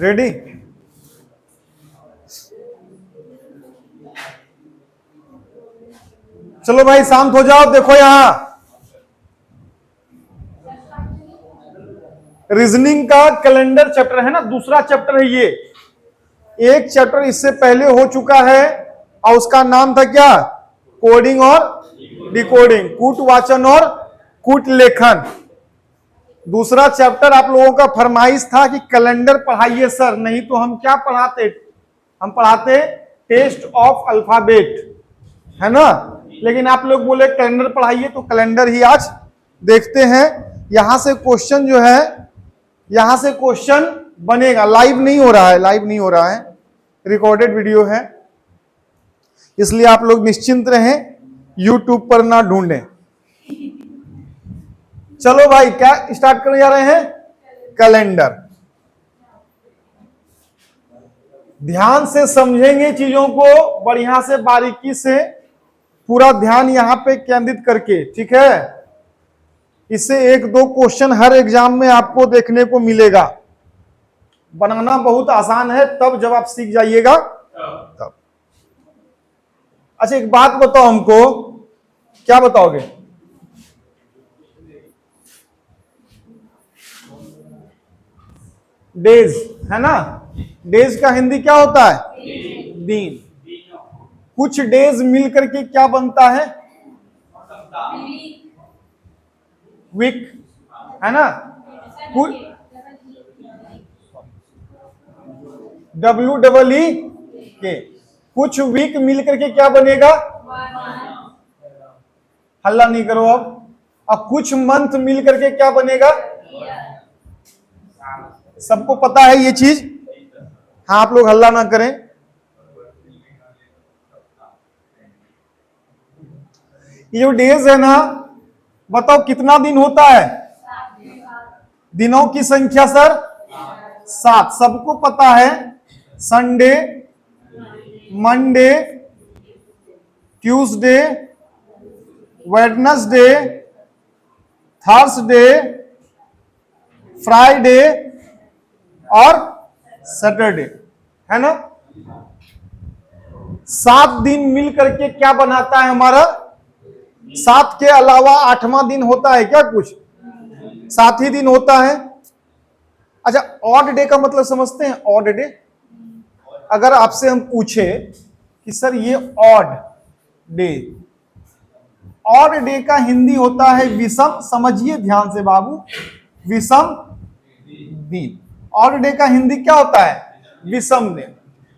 Ready? चलो भाई शांत हो जाओ। देखो यहां रीजनिंग का कैलेंडर चैप्टर है ना, दूसरा चैप्टर है ये। एक चैप्टर इससे पहले हो चुका है और उसका नाम था क्या? कोडिंग और डिकोडिंग, कूट वाचन और कूट लेखन। दूसरा चैप्टर आप लोगों का फरमाइश था कि कैलेंडर पढ़ाइए सर, नहीं तो हम क्या पढ़ाते? हम पढ़ाते टेस्ट ऑफ अल्फाबेट, है ना। लेकिन आप लोग बोले कैलेंडर पढ़ाइए, तो कैलेंडर ही आज देखते हैं। यहां से क्वेश्चन जो है, यहां से क्वेश्चन बनेगा। लाइव नहीं हो रहा है, लाइव नहीं हो रहा है, रिकॉर्डेड वीडियो है, इसलिए आप लोग निश्चिंत रहें, यूट्यूब पर ना ढूंढें। चलो भाई, क्या स्टार्ट करने जा रहे हैं? कैलेंडर। ध्यान से समझेंगे चीजों को, बढ़िया से बारीकी से, पूरा ध्यान यहां पे केंद्रित करके, ठीक है। इससे एक दो क्वेश्चन हर एग्जाम में आपको देखने को मिलेगा। बनाना बहुत आसान है तब जब आप सीख जाइएगा तब। अच्छा एक बात बताओ हमको, क्या बताओगे? डेज, है ना। डेज का हिंदी क्या होता है? दिन। कुछ डेज मिल करके क्या बनता है? वीक, है ना। WEEK। कुछ वीक मिल करके क्या बनेगा? हल्ला नहीं करो अब कुछ मंथ मिल करके क्या बनेगा? सबको पता है ये चीज? हाँ, आप लोग हल्ला ना करें। ये जो डेज है ना, बताओ कितना दिन होता है? दिनों की संख्या सर 7, सबको पता है। Sunday, Monday, Tuesday, Wednesday, Thursday, Friday और सैटरडे, है ना। 7 दिन मिल करके क्या बनाता है हमारा? 7 के अलावा 8वां दिन होता है क्या? कुछ 7 ही दिन होता है। अच्छा, ऑड डे का मतलब समझते हैं? ऑड डे, अगर आपसे हम पूछे कि सर ये ऑड डे, ऑड डे का हिंदी होता है विषम। समझिए ध्यान से बाबू, विषम दिन। ऑड डे का हिंदी क्या होता है? विषम दिन।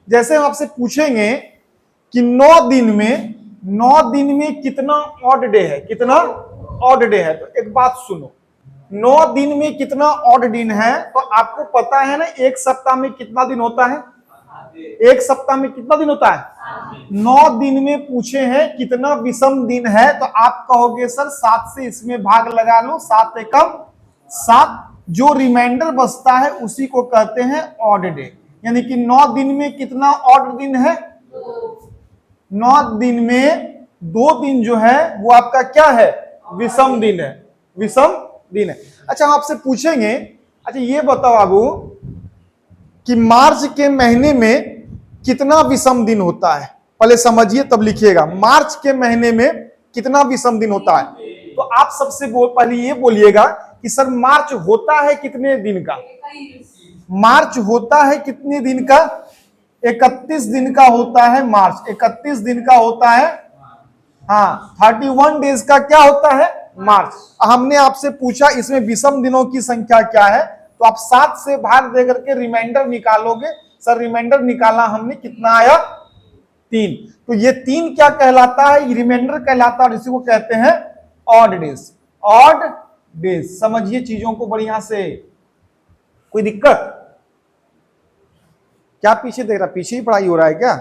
जैसे हम आपसे पूछेंगे कि 9 दिन में कितना ऑड डे है, कितना ऑड डे है, तो एक बात सुनो, 9 दिन में कितना ऑड दिन है, तो आपको पता है ना एक सप्ताह में कितना दिन होता है? एक सप्ताह में कितना दिन होता है? 9 दिन में पूछे हैं कितना विषम दिन है, तो आप कहोगे सर 7 से इसमें भाग लगा लो, 7 एकम 7, जो रिमाइंडर बचता है उसी को कहते हैं ऑड डे। यानी कि 9 दिन में कितना ऑड दिन है? 9 दिन में 2 दिन जो है वो आपका क्या है? विषम दिन है, विषम दिन है। अच्छा, हम आपसे पूछेंगे, अच्छा ये बताओ बाबू कि मार्च के महीने में कितना विषम दिन होता है? पहले समझिए तब लिखिएगा। मार्च के महीने में कितना विषम दिन होता है? तो आप सबसे पहले ये बोलिएगा कि सर मार्च होता है कितने दिन का? मार्च होता है कितने दिन का? 31 दिन का होता है मार्च, 31 दिन का होता है। हाँ, 31 डेज का क्या होता है? मार्च। हमने आपसे पूछा इसमें विषम दिनों की संख्या क्या है, तो आप 7 से भाग दे करके रिमाइंडर निकालोगे। सर रिमाइंडर निकाला हमने, कितना आया? 3। तो ये 3 क्या कहलाता है? रिमाइंडर कहलाता है, और इसी को कहते हैं ऑड डेज। Odd days. समझिए चीजों को बढ़िया से। कोई दिक्कत? क्या पीछे देख रहा? पीछे ही पढ़ाई हो रहा है क्या?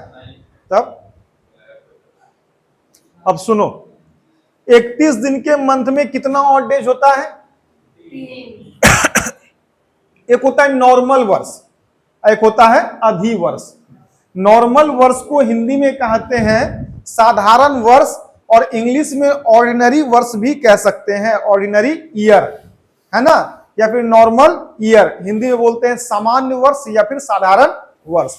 तब अब सुनो, 31 दिन के मंथ में कितना ऑड डेज होता है? एक होता है नॉर्मल वर्ष, एक होता है अधिवर्ष। नॉर्मल वर्ष को हिंदी में कहते हैं साधारण वर्ष, और इंग्लिश में ऑर्डिनरी वर्ष भी कह सकते हैं, ऑर्डिनरी ईयर, है ना। या फिर नॉर्मल ईयर, हिंदी में बोलते हैं सामान्य वर्ष या फिर साधारण वर्ष।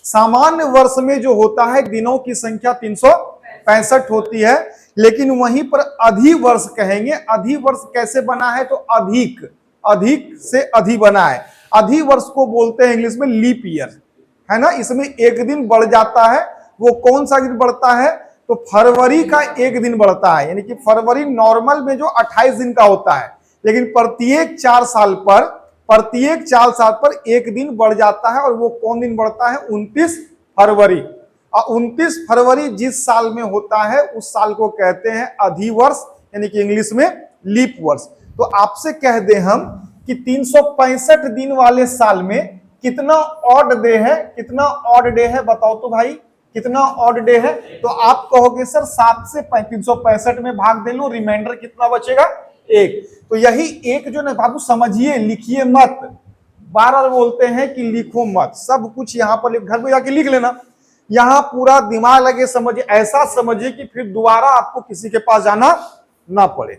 सामान्य वर्ष में जो होता है दिनों की संख्या 365 होती है, लेकिन वहीं पर अधिवर्ष कहेंगे। अधिवर्ष कैसे बना है? तो अधिक, अधिक से अधि बना है। अधिवर्ष को बोलते हैं इंग्लिश में लीप ईयर, है ना। इसमें एक दिन बढ़ जाता है। वो कौन सा दिन बढ़ता है? तो फरवरी का एक दिन बढ़ता है, यानी कि फरवरी नॉर्मल में जो 28 दिन का होता है, लेकिन प्रत्येक 4 साल पर एक दिन बढ़ जाता है। और वो कौन दिन बढ़ता है? 29 फरवरी। और 29 फरवरी जिस साल में होता है उस साल को कहते हैं अधिवर्ष, यानी कि इंग्लिश में लीप वर्ष। तो आपसे कह दें हम कि 365 दिन वाले साल में कितना ऑड डे है? कितना ऑड डे है बताओ तो भाई, कितना ऑड डे है? तो आप कहोगे सर 7 से 365 में भाग दे लो, रिमाइंडर कितना बचेगा? 1। तो यही एक जो ना बाबू समझिए, लिखिए मत। बार बार बोलते हैं कि लिखो मत, सब कुछ यहाँ पर घर में जाके लिख लेना। यहाँ पूरा दिमाग लगे समझिए, ऐसा समझिए कि फिर दोबारा आपको किसी के पास जाना ना पड़े।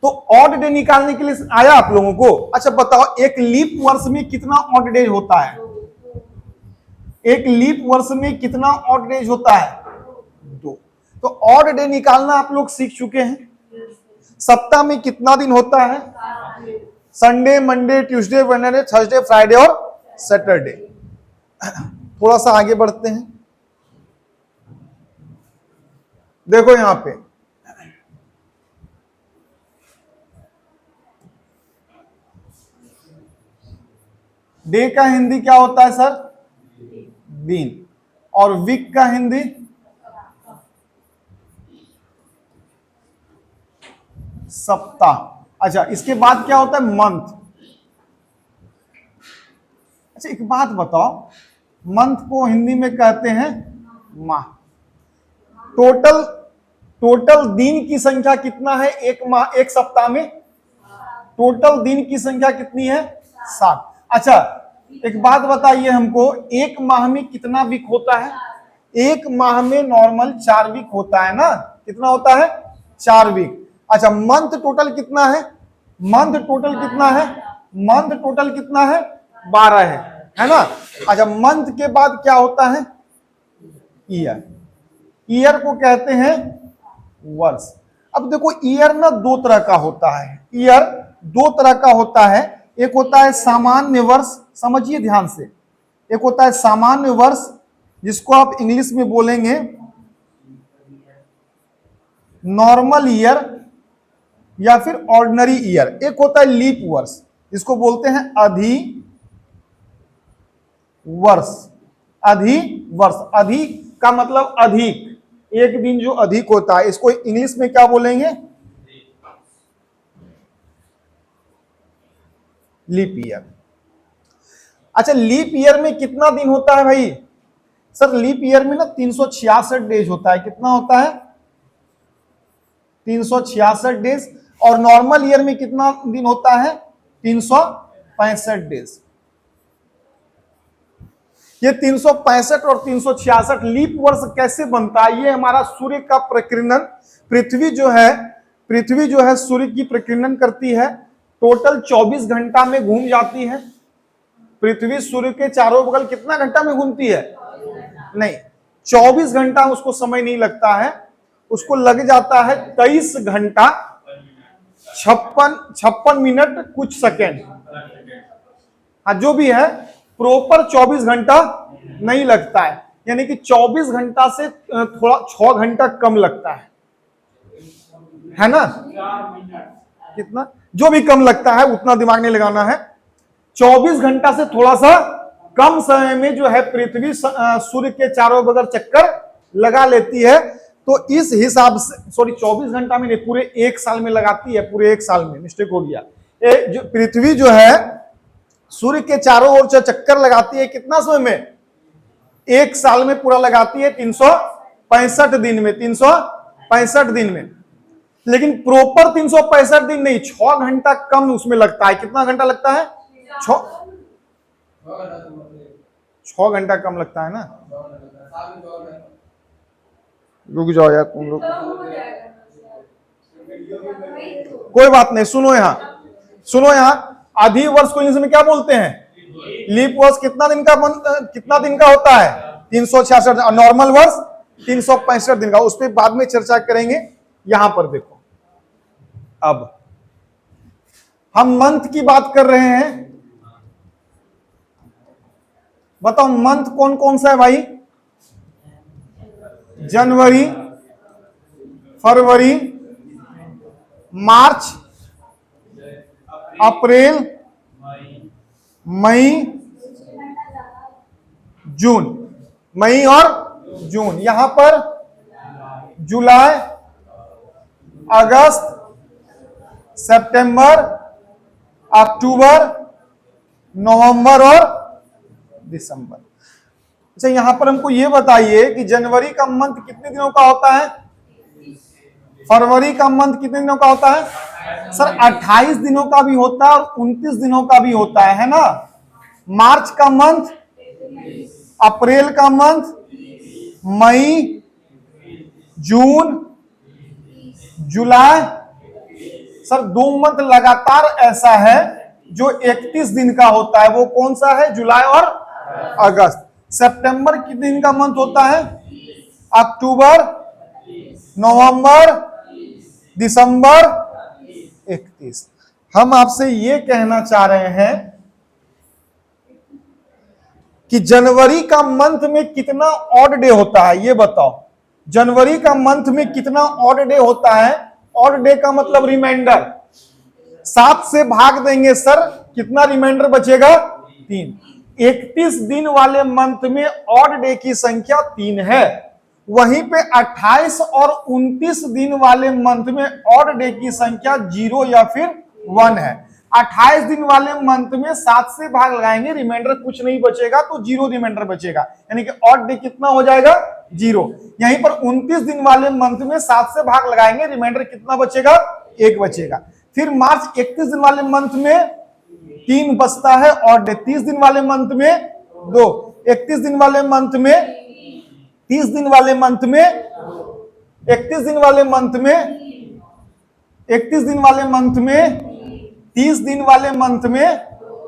तो ऑड डे निकालने के लिए आया आप लोगों को। अच्छा बताओ, एक लीप वर्ष में कितना ऑड डे होता है? एक लीप वर्ष में कितना ऑड डेज होता है? 2। तो ऑड डे निकालना आप लोग सीख चुके हैं। सप्ताह में कितना दिन होता है? Sunday, Monday, Tuesday, Wednesday, Thursday, Friday और सैटरडे। थोड़ा सा आगे बढ़ते हैं। देखो यहां पे डे का हिंदी क्या होता है सर? दिन। और वीक का हिंदी? सप्ताह। अच्छा, इसके बाद क्या होता है? मंथ। अच्छा एक बात बताओ, मंथ को हिंदी में कहते हैं माह। टोटल दिन की संख्या कितना है एक माह, एक सप्ताह में? टोटल दिन की संख्या कितनी है? 7। अच्छा एक बात बताइए हमको, एक माह में कितना वीक होता है? एक माह में नॉर्मल 4 वीक होता है ना। कितना होता है? 4 वीक। अच्छा मंथ टोटल कितना है? मंथ टोटल कितना है? मंथ टोटल कितना है? 12 है ना। अच्छा मंथ के बाद क्या होता है? ईयर। ईयर को कहते हैं वर्ष। अब देखो ईयर ना 2 तरह का होता है। ईयर 2 तरह का होता है। एक होता है सामान्य वर्ष, समझिए ध्यान से। एक होता है सामान्य वर्ष, जिसको आप इंग्लिश में बोलेंगे नॉर्मल ईयर या फिर ऑर्डिनरी ईयर। एक होता है लीप वर्ष, जिसको बोलते हैं अधि वर्ष। अधि वर्ष, अधि का मतलब अधिक, एक दिन जो अधिक होता है, इसको इंग्लिश में क्या बोलेंगे? Leap year. अच्छा लीप ईयर में कितना दिन होता है भाई? सर लीप ईयर में ना 366 डेज होता है। कितना होता है? 366 डेज। और नॉर्मल ईयर में कितना दिन होता है? 365 डेज। ये 365 और 366 लीप वर्ष कैसे बनता है? ये हमारा सूर्य का प्रकीर्णन, पृथ्वी जो है सूर्य की प्रकीर्णन करती है। टोटल 24 घंटा में घूम जाती है। पृथ्वी सूर्य के चारों बगल कितना घंटा में घूमती है? नहीं, 24 घंटा उसको समय नहीं लगता है। उसको लग जाता है 23 घंटा 56 मिनट कुछ सेकेंड। हाँ जो भी है, प्रॉपर 24 घंटा नहीं लगता है, यानी कि 24 घंटा से थोड़ा 6 घंटा कम लगता है ना। कितना जो भी कम लगता है उतना दिमाग नहीं लगाना है। 24 घंटा से थोड़ा सा कम समय में जो है पृथ्वी सूर्य के चारों बगल चक्कर लगा लेती है। तो इस हिसाब से, सॉरी 24 घंटा में नहीं, पूरे 1 साल में लगाती है। पूरे 1 साल में, मिस्टेक हो गया। जो पृथ्वी जो है सूर्य के चारों ओर चक्कर लगाती है कितना समय में? 1 साल में पूरा लगाती है 365 दिन में। 365 दिन में, लेकिन प्रॉपर 365 दिन नहीं, 6 घंटा कम उसमें लगता है। कितना घंटा लगता है? 6 घंटा कम लगता है ना। रुक जाओ यार तुम लोग, कोई बात नहीं, सुनो। यहां सुनो यहां, आधी वर्ष को इंग्लिश में क्या बोलते हैं? लीप वर्ष कितना दिन का होता है? 366। और नॉर्मल वर्ष 365 दिन का। उस पर बाद में चर्चा करेंगे। यहां पर देखो, अब हम मंथ की बात कर रहे हैं। बताओ मंथ कौन कौन सा है भाई? जनवरी, फरवरी, मार्च, अप्रैल, मई, जून। मई और जून। यहां पर जुलाई, अगस्त, सितंबर, अक्टूबर, नवंबर और दिसंबर। अच्छा, यहां पर हमको यह बताइए कि जनवरी का मंथ कितने दिनों का होता है? फरवरी का मंथ कितने दिनों का होता है? सर 28 दिनों का भी होता है और 29 दिनों का भी होता है ना? मार्च का मंथ, अप्रैल का मंथ, मई, जून, जुलाई। सर 2 मंथ लगातार ऐसा है जो 31 दिन का होता है। वो कौन सा है? जुलाई और अगस्त। सितंबर कितने दिन का मंथ होता है? अक्टूबर, नवंबर, दिसंबर, 31। हम आपसे ये कहना चाह रहे हैं कि जनवरी का मंथ में कितना ऑड डे होता है, ये बताओ। जनवरी का मंथ में कितना ऑड डे होता है? ऑड डे का मतलब रिमाइंडर। 7 से भाग देंगे सर, कितना रिमाइंडर बचेगा? 3। 31 दिन वाले मंथ में ऑड डे की संख्या 3 है। वहीं पे 28 और 29 दिन वाले मंथ में ऑड डे की संख्या 0 या फिर 1 है। 28 दिन वाले मंथ में 7 से भाग लगाएंगे, रिमाइंडर कुछ नहीं बचेगा, तो 0 रिमाइंडर बचेगा, यानी कि ऑड डे कितना हो जाएगा? 0। यहीं पर 29 दिन वाले मंथ में 7 से भाग लगाएंगे, रिमाइंडर कितना बचेगा? 1 बचेगा। फिर मार्च 31 दिन वाले मंथ में 3 बचता है ऑड डे। 30 दिन वाले मंथ में 2। 31 दिन वाले मंथ में, 30 दिन वाले मंथ में, 31 दिन वाले मंथ में, 31 दिन वाले मंथ में, 30 दिन वाले मंथ में,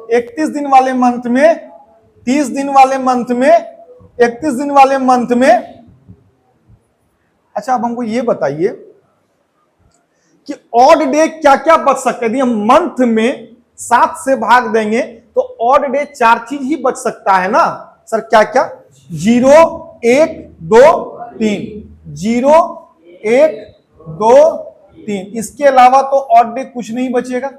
31 दिन वाले मंथ में, 30 दिन वाले मंथ में, 31 दिन वाले मंथ में। अच्छा, अब हमको ये बताइए कि ऑड डे क्या क्या बच सकते हैं? यदि हम मंथ में 7 से भाग देंगे तो ऑड डे 4 चीज ही बच सकता है ना सर? क्या क्या? 0, 1, 2, 3। 0, 1, 2, 3। इसके अलावा तो ऑड डे कुछ नहीं बचेगा।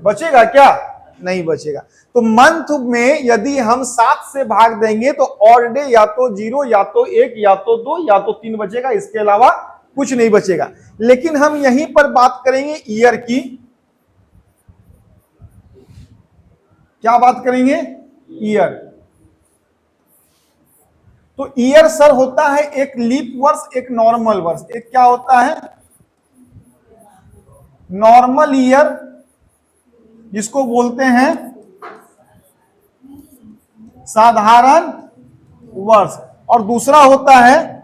बचेगा क्या? नहीं बचेगा। तो मंथ में यदि हम 7 से भाग देंगे तो ऑड डे या तो 0, या तो 1, या तो 2, या तो 3 बचेगा। इसके अलावा कुछ नहीं बचेगा। लेकिन हम यहीं पर बात करेंगे ईयर की। क्या बात करेंगे? ईयर। तो ईयर सर होता है एक लीप वर्ष, एक नॉर्मल वर्ष। एक क्या होता है? नॉर्मल ईयर, जिसको बोलते हैं साधारण वर्ष, और दूसरा होता है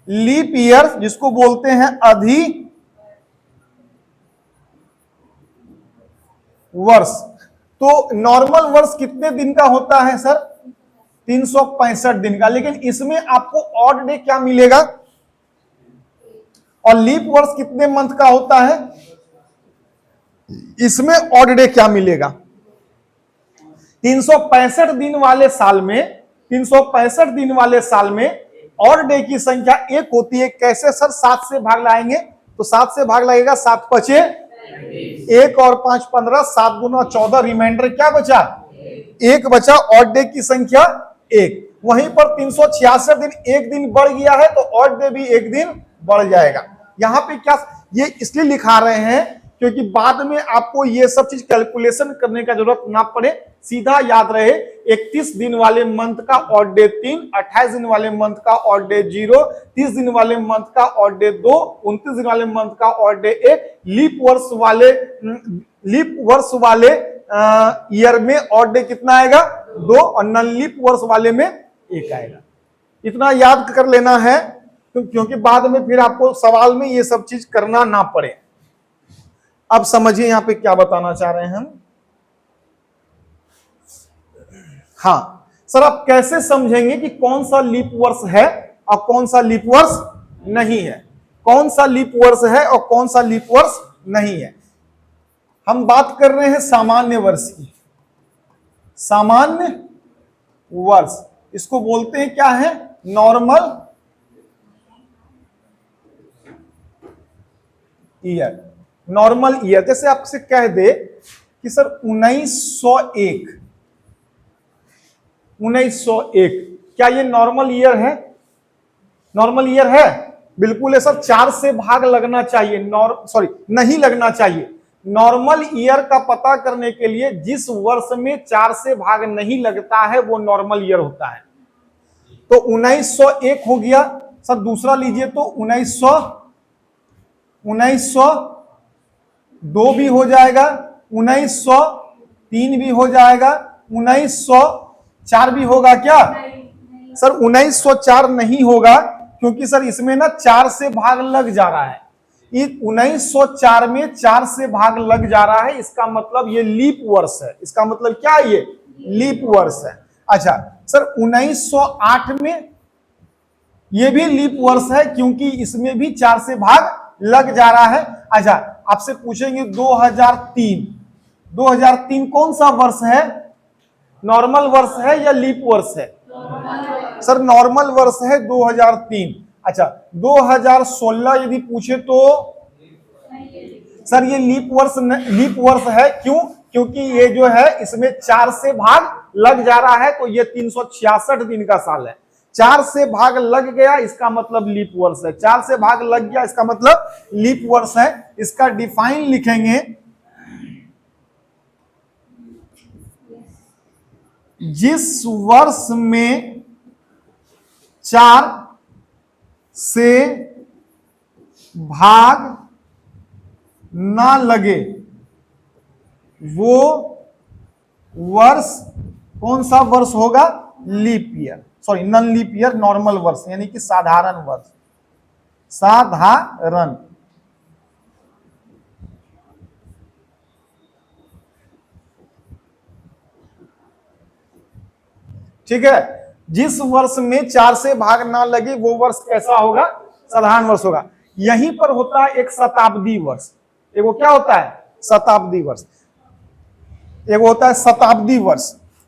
लीप ईयर, जिसको बोलते हैं अधि वर्ष। तो नॉर्मल वर्ष कितने दिन का होता है सर? 365 दिन का। लेकिन इसमें आपको ऑड डे क्या मिलेगा? और लीप वर्ष कितने मंथ का होता है? इसमें ऑड डे क्या मिलेगा? 365 दिन वाले साल में, 365 दिन वाले साल में ऑड डे की संख्या 1 होती है। कैसे सर? 7 से भाग लाएंगे तो 7 से भाग लगेगा, 7 पचे 1 और 5 15, 7 गुना 14, रिमाइंडर क्या बचा? 1 बचा। ऑड डे की संख्या 1। वहीं पर 366 दिन, 1 दिन बढ़ गया है तो ऑड डे भी 1 दिन बढ़ जाएगा। यहां पे क्या ये इसलिए लिखा रहे हैं क्योंकि बाद में आपको ये सब चीज कैलकुलेशन करने का जरूरत ना पड़े, सीधा याद रहे। 31 दिन वाले मंथ का ऑड डे 3, 28 दिन वाले मंथ का ऑड डे 0, 30 दिन वाले मंथ का ऑड डे 2, 29 दिन वाले मंथ का ऑड डे 1। लीप वर्ष वाले ईयर में ऑड डे कितना आएगा? 2, और नॉन लीप वर्ष वाले में 1 आएगा। इतना याद कर लेना है क्योंकि बाद में फिर आपको सवाल में ये सब चीज करना ना पड़े। अब समझिए यहां पे क्या बताना चाह रहे हैं हम। हाँ सर, आप कैसे समझेंगे कि कौन सा लीप वर्ष है और कौन सा लीप वर्ष नहीं है? कौन सा लीप वर्ष है और कौन सा लीप वर्ष नहीं है? हम बात कर रहे हैं सामान्य वर्ष की। सामान्य वर्ष, इसको बोलते हैं क्या है? Normal year. नॉर्मल ईयर, जैसे आपसे कह दे कि सर 1901, 1901 क्या ये नॉर्मल ईयर है? नॉर्मल ईयर है? बिल्कुल है सर, 4 से भाग लगना चाहिए, नहीं लगना चाहिए। नॉर्मल ईयर का पता करने के लिए जिस वर्ष में 4 से भाग नहीं लगता है वो नॉर्मल ईयर होता है। तो 1901 हो गया सर। दूसरा लीजिए तो 1902 भी हो जाएगा, 1903 भी हो जाएगा, 1904 भी होगा क्या? सर 1904 नहीं होगा, क्योंकि सर इसमें ना 4 से भाग लग जा रहा है। 1904 में 4 से भाग लग जा रहा है, इसका मतलब ये लीप वर्ष है। इसका मतलब क्या है? ये लीप वर्ष है। अच्छा सर 1908 में ये भी लीप वर्ष है, क्योंकि इसमें भी 4 से भाग लग जा रहा है। अच्छा, आपसे पूछेंगे 2003, 2003 कौन सा वर्ष है? नॉर्मल वर्ष है या लीप वर्ष है? सर नॉर्मल वर्ष है 2003। अच्छा 2016 यदि पूछे तो सर ये लीप वर्ष है। क्यों? क्योंकि ये जो है इसमें 4 से भाग लग जा रहा है, तो ये 366 दिन का साल है। 4 से भाग लग गया, इसका मतलब लीप वर्ष है। 4 से भाग लग गया, इसका मतलब लीप वर्ष है। इसका डिफाइन लिखेंगे, जिस वर्ष में 4 से भाग ना लगे वो वर्ष कौन सा वर्ष होगा? Leap year, sorry non leap year, normal वर्ष, यानी कि साधारण वर्ष। साधारण। ठीक है, जिस वर्ष में 4 से भाग ना लगे वो वर्ष कैसा होगा? साधारण वर्ष होगा। यहीं पर होता है एक शताब्दी वर्ष। एगो क्या होता है? शताब्दी वर्ष। एगो होता है शताब्दी वर्ष।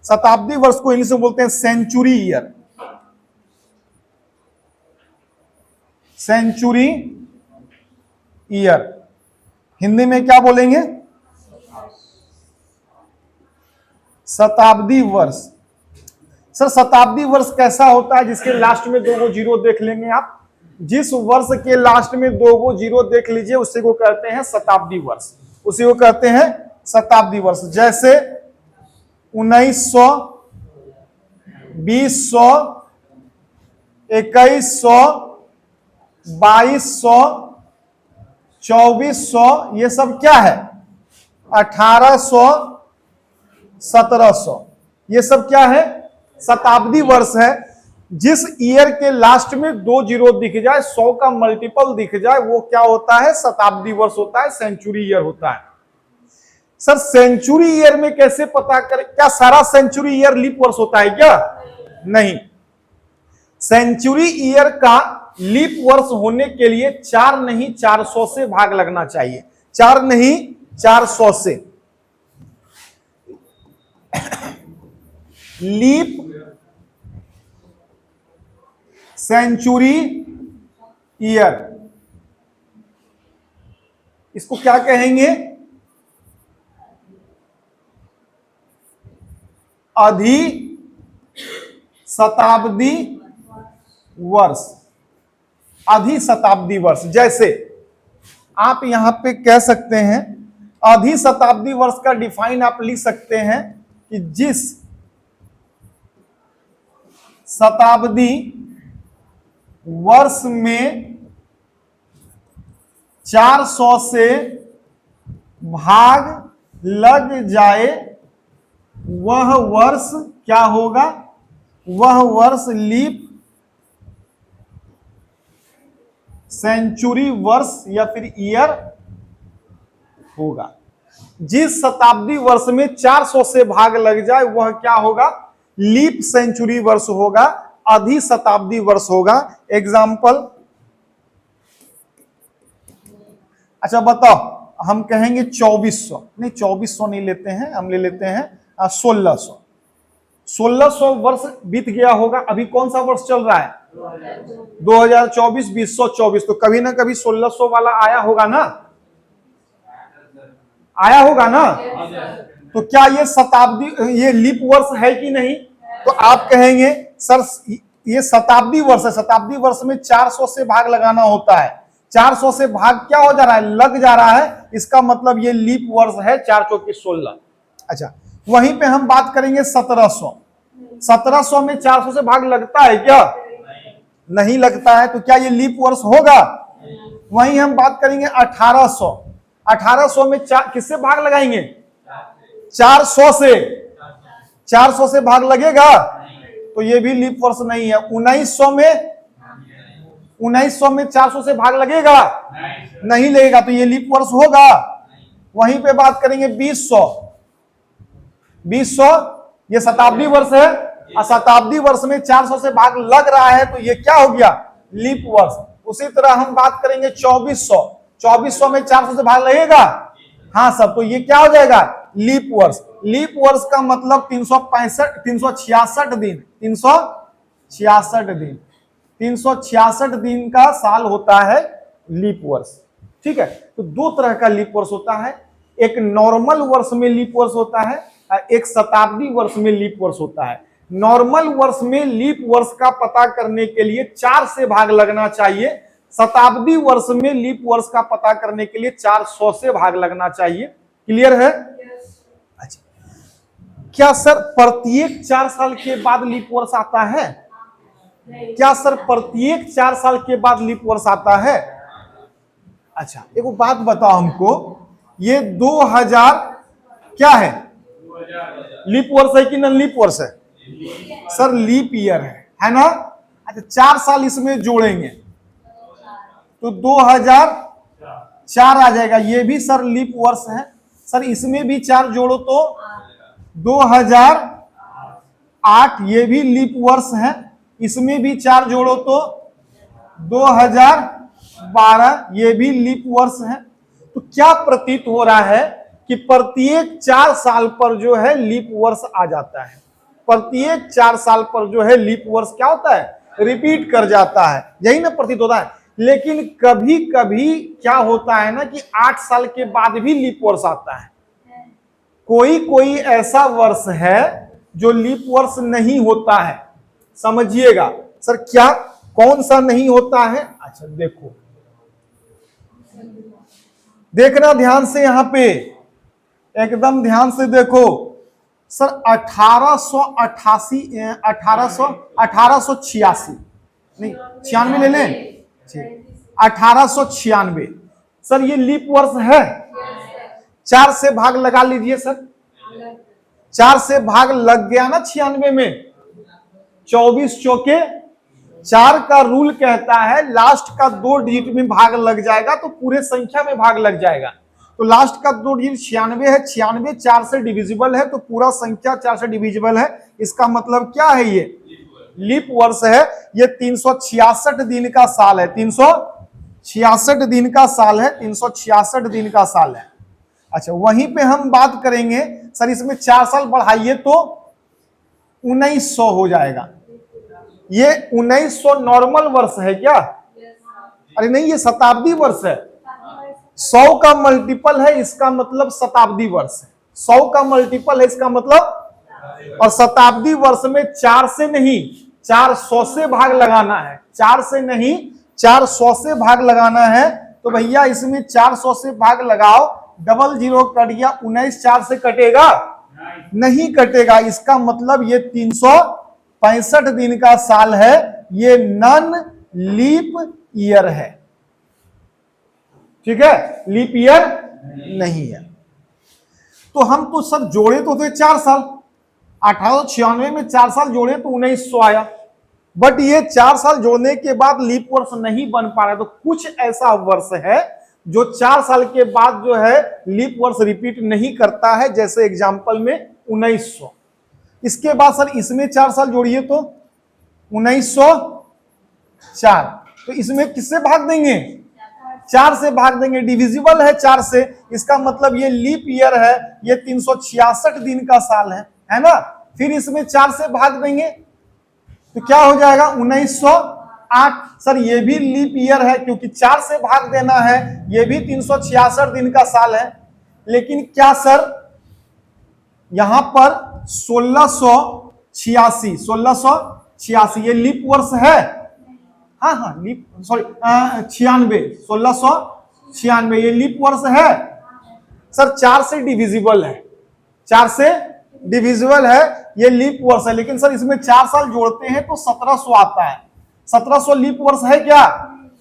शताब्दी वर्ष को इंग्लिश में बोलते हैं century year. Century year Hindi में क्या बोलेंगे? शताब्दी वर्ष। सर शताब्दी वर्ष कैसा होता है? जिसके लास्ट में 2 जीरो देख लेंगे आप। जिस वर्ष के लास्ट में 2 जीरो देख लीजिए, उसी को कहते हैं शताब्दी वर्ष। उसी को कहते हैं शताब्दी वर्ष। जैसे 1900, 2000, 2100, 2200, 2400, ये सब क्या है? 1800, 1700, ये सब क्या है? शताब्दी वर्ष है। जिस ईयर के लास्ट में 2 जीरो दिख जाए, 100 का मल्टीपल दिख जाए, वो क्या होता है? शताब्दी वर्ष होता है, सेंचुरी ईयर होता है। सर सेंचुरी ईयर में कैसे पता करें? क्या सारा सेंचुरी ईयर लीप वर्ष होता है क्या? नहीं। सेंचुरी ईयर का लीप वर्ष होने के लिए 4 नहीं 400 से भाग लगना चाहिए। 4 नहीं 400 से। लीप सेंचुरी ईयर, इसको क्या कहेंगे? अधि शताब्दी वर्ष। अधि शताब्दी वर्ष। जैसे आप यहां पे कह सकते हैं, अधि शताब्दी वर्ष का डिफाइन आप लिख सकते हैं कि जिस शताब्दी वर्ष में 400 से भाग लग जाए वह वर्ष क्या होगा? वह वर्ष लीप सेंचुरी वर्ष या फिर ईयर होगा। जिस शताब्दी वर्ष में 400 से भाग लग जाए वह क्या होगा? लीप सेंचुरी वर्ष होगा, अधि शताब्दी वर्ष होगा। एग्जाम्पल, अच्छा बताओ, हम कहेंगे 2400, नहीं 2400 नहीं लेते हैं, हम ले लेते हैं 1600। 1600 वर्ष बीत गया होगा, अभी कौन सा वर्ष चल रहा है? 2024, 2024। तो कभी ना कभी 1600 वाला आया होगा ना, आया होगा ना। तो क्या ये शताब्दी, ये लीप वर्ष है कि नहीं? तो आप कहेंगे सर ये शताब्दी वर्ष है, शताब्दी वर्ष में 400 से भाग लगाना होता है, 400 से भाग क्या हो जा रहा है? लग जा रहा है, इसका मतलब ये लीप वर्ष है 4 चौकी 16। अच्छा, वहीं पे हम बात करेंगे 1700। 1700 में 400 से भाग लगता है क्या? नहीं लगता है, तो क्या ये लीप वर्ष होगा? वहीं हम बात करेंगे 1800। 1800 में किससे भाग लगाएंगे? 400 से। 400 से भाग लगेगा, तो ये भी लीप वर्ष नहीं है। 1900 में 400 से भाग लगेगा? नहीं लगेगा, तो ये लीप वर्ष होगा। वहीं पे बात करेंगे 2000। 2000 ये शताब्दी वर्ष है, और शताब्दी वर्ष में 400 से भाग लग रहा है, तो ये क्या हो गया? लीप वर्ष। उसी तरह हम बात करेंगे 2400। 2400 में 400 से भाग लगेगा? हाँ सब, तो ये क्या हो जाएगा? लीप वर्ष। लीप वर्ष का मतलब 366 दिन, 366 दिन का साल होता है लीप वर्ष। ठीक है, तो दो तरह का लीप वर्ष होता है, एक नॉर्मल वर्ष में लीप वर्ष होता है, एक शताब्दी वर्ष में लीप वर्ष होता है। नॉर्मल वर्ष में लीप वर्ष का पता करने के लिए 4 से भाग लगना चाहिए, शताब्दी वर्ष में लीप वर्ष का पता करने के लिए 400 से भाग लगना चाहिए। क्लियर है? अच्छा, क्या सर प्रत्येक 4 साल के बाद लीप वर्ष आता है? क्या सर प्रत्येक 4 साल के बाद लीप वर्ष आता है? अच्छा, एक बात बताओ हमको, ये 2000 क्या है? लीप वर्ष है कि नॉन लीप वर्ष है? सर लीप ईयर है ना? अच्छा, 4 साल इसमें जोड़ेंगे तो 2004 आ जाएगा, ये भी सर लीप वर्ष है। सर इसमें भी 4 जोड़ो तो 2008, ये भी लीप वर्ष है। इसमें भी 4 जोड़ो तो 2012, ये भी लीप वर्ष है। तो क्या प्रतीत हो रहा है कि प्रत्येक 4 साल पर जो है लीप वर्ष आ जाता है। प्रत्येक 4 साल पर जो है लीप वर्ष क्या होता है? रिपीट कर जाता है, यही ना प्रतीत होता है। लेकिन कभी कभी क्या होता है ना कि 8 साल के बाद भी लीप वर्ष आता है। कोई ऐसा वर्ष है जो लीप वर्ष नहीं होता है, समझिएगा। सर क्या, कौन सा नहीं होता है? अच्छा देखो, देखना ध्यान से, यहां पे एकदम ध्यान से देखो। सर 1886 नहीं 96 ले लें, 1896 सर ये लीप वर्ष है। 4 से भाग लगा लीजिए सर, 4 से भाग लग गया ना 96 में, 24 चौके 4 का रूल कहता है लास्ट का 2 डिजिट में भाग लग जाएगा तो पूरे संख्या में भाग लग जाएगा। तो लास्ट का 2 डिजिट 96 है, 96 4 से डिविजिबल है, तो पूरा संख्या 4 से डिविजिबल है। इसका मतलब क्या है? ये लीप वर्ष है। ये 366 दिन का साल है, 366 दिन का साल है, 366 दिन का साल है। अच्छा, वहीं पे हम बात करेंगे सर इसमें 4 साल बढ़ाइए तो 1900 हो जाएगा। ये 1900 नॉर्मल वर्ष है क्या? अरे नहीं, ये शताब्दी वर्ष है। 100 का मल्टीपल है, इसका मतलब शताब्दी वर्ष है। 100 का मल्टीपल है, इसका मतलब, और शताब्दी वर्ष में 4 से नहीं 400 से भाग लगाना है। 4 से नहीं 400 से भाग लगाना है। तो भैया इसमें 400 से भाग लगाओ, डबल जीरो कट गया, 19 4 से कटेगा? नहीं कटेगा। इसका मतलब ये 365 दिन का साल है, ये नॉन लीप ईयर है। ठीक है, लीप ईयर नहीं है। तो हम तो सब जोड़े तो थे 4 साल, 1896 में 4 साल जोड़े तो 1900 आया। बट ये 4 साल जोड़ने के बाद लीप वर्ष नहीं बन पा रहा है। तो कुछ ऐसा वर्ष है जो 4 साल के बाद जो है लीप वर्ष रिपीट नहीं करता है, जैसे एग्जाम्पल में 1900। इसके बाद सर इसमें 4 साल जोड़िए तो 1904, तो इसमें किससे भाग देंगे? 4 से भाग देंगे, डिविजिबल है 4 से, इसका मतलब ये लीप ईयर है, ये 366 दिन का साल है ना। फिर इसमें 4 से भाग देंगे तो क्या हो जाएगा? 1908। सर ये भी लीप ईयर है, क्योंकि 4 से भाग देना है, ये भी 366 दिन का साल है। लेकिन क्या सर यहां पर 1686 ये लीप वर्ष है? हाँ लीप, सॉरी 1696 ये लीप वर्ष है सर। 4 से डिविजिबल है, 4 से डिविजिबल है, ये लीप वर्ष है। लेकिन सर इसमें 4 साल जोड़ते हैं तो 1700 आता है। 1700 लीप वर्ष है क्या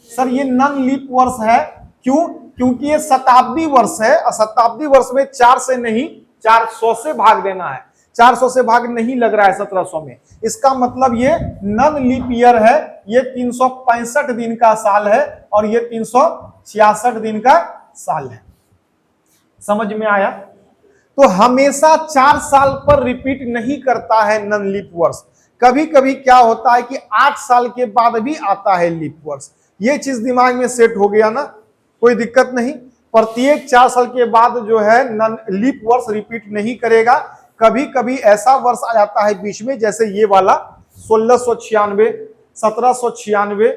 सर? ये नॉन लीप वर्ष है। क्यों? क्योंकि ये शताब्दी वर्ष है, और शताब्दी वर्ष में 4 से नहीं 400 से भाग देना है। 400 से भाग नहीं लग रहा है 1700 में, इसका मतलब ये नॉन लीप ईयर है। ये 365 दिन का साल है और ये 366 दिन का साल है। समझ में आया? तो हमेशा 4 साल पर रिपीट नहीं करता है नॉन लीप वर्ष। कभी कभी क्या होता है कि 8 साल के बाद भी आता है लीप वर्ष। ये चीज दिमाग में सेट हो गया ना, कोई दिक्कत नहीं। प्रत्येक 4 साल के बाद जो है नॉन लीप वर्ष रिपीट नहीं करेगा। कभी कभी ऐसा वर्ष आ जाता है बीच में, जैसे ये वाला 1696, 1796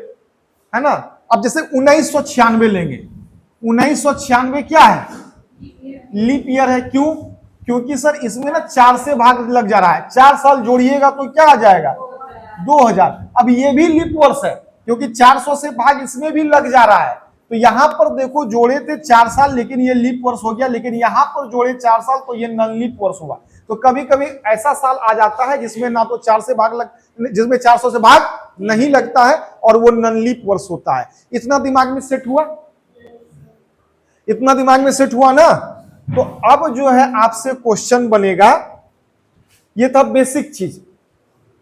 है ना। अब जैसे 1996 लेंगे, 1996 क्या है? लीप ईयर है। क्यों? क्योंकि सर इसमें ना 4 से भाग लग जा रहा है। 4 साल जोड़िएगा तो क्या आ जाएगा? 2000। अब ये भी लीप वर्ष है, क्योंकि 400 से भाग इसमें भी लग जा रहा है। तो यहां पर देखो जोड़े थे 4 साल, लेकिन ये लीप वर्ष हो गया। लेकिन यहां पर जोड़े 4 साल तो ये नॉन लीप वर्ष हुआ। तो कभी कभी ऐसा साल आ जाता है जिसमें ना तो 4 से भाग जिसमें 400 से भाग नहीं लगता है, और वो नॉन लीप वर्ष होता है। इतना दिमाग में सेट हुआ? इतना दिमाग में सेट हुआ ना। तो अब जो है आपसे क्वेश्चन बनेगा, ये था बेसिक चीज।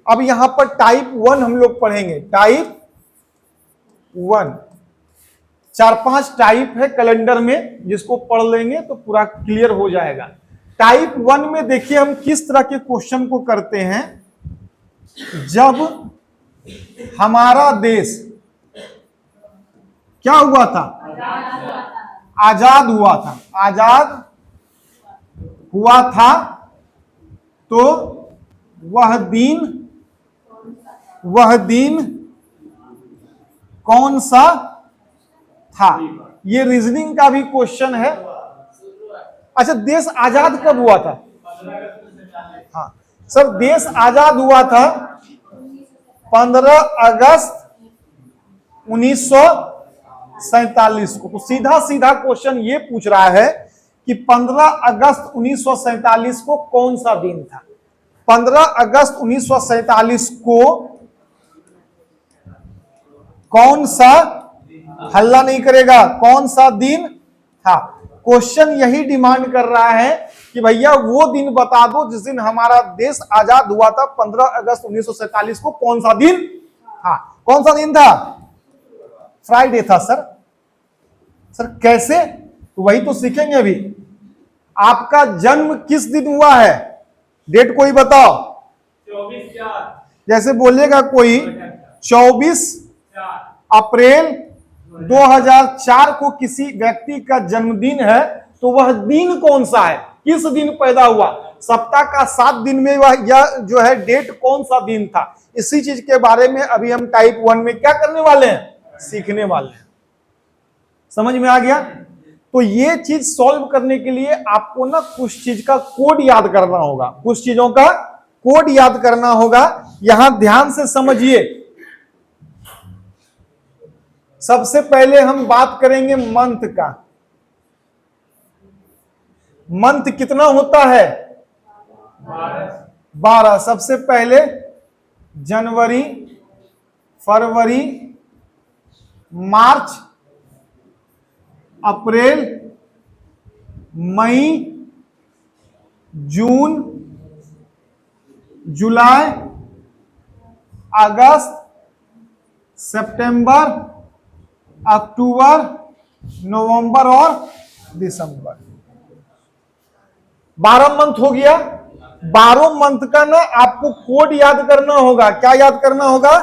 अब यहां पर टाइप 1 हम लोग पढ़ेंगे। टाइप 1 4-5 टाइप है कैलेंडर में, जिसको पढ़ लेंगे तो पूरा क्लियर हो जाएगा। टाइप 1 में देखिए हम किस तरह के क्वेश्चन को करते हैं। जब हमारा देश क्या हुआ था? आजाद हुआ था। आजाद हुआ था तो वह दिन कौन सा था? ये रीजनिंग का भी क्वेश्चन है। अच्छा, देश आजाद कब हुआ था? हाँ सर, देश आजाद हुआ था 15 अगस्त 1947 को। तो सीधा सीधा क्वेश्चन ये पूछ रहा है कि 15 अगस्त 1947 को कौन सा दिन था? 15 अगस्त 1947 को कौन सा, हल्ला नहीं करेगा, कौन सा दिन था? क्वेश्चन यही डिमांड कर रहा है कि भैया वो दिन बता दो जिस दिन हमारा देश आजाद हुआ था 15 अगस्त 1947 को, कौन सा दिन था? कौन सा दिन था? फ्राइडे था सर। सर कैसे? तो वही तो सीखेंगे अभी। आपका जन्म किस दिन हुआ है? डेट कोई बताओ। 24/4। जैसे बोलेगा कोई 24 अप्रैल 2004 को किसी व्यक्ति का जन्मदिन है, तो वह दिन कौन सा है? किस दिन पैदा हुआ? सप्ताह का 7 दिन में वह यह जो है डेट कौन सा दिन था? इसी चीज के बारे में अभी हम टाइप 1 में क्या करने वाले हैं? सीखने वाले हैं। समझ में आ गया? तो ये चीज सॉल्व करने के लिए आपको ना कुछ चीज का कोड याद करना होगा, कुछ चीजों का कोड याद करना होगा। यहां ध्यान से समझिए। सबसे पहले हम बात करेंगे मंथ का। मंथ कितना होता है? 12। सबसे पहले जनवरी, फरवरी, मार्च, अप्रैल, मई, जून, जुलाई, अगस्त, सितंबर, अक्टूबर, नवंबर और दिसंबर। 12 मंथ हो गया। 12 मंथ का ना आपको कोड याद करना होगा। क्या याद करना होगा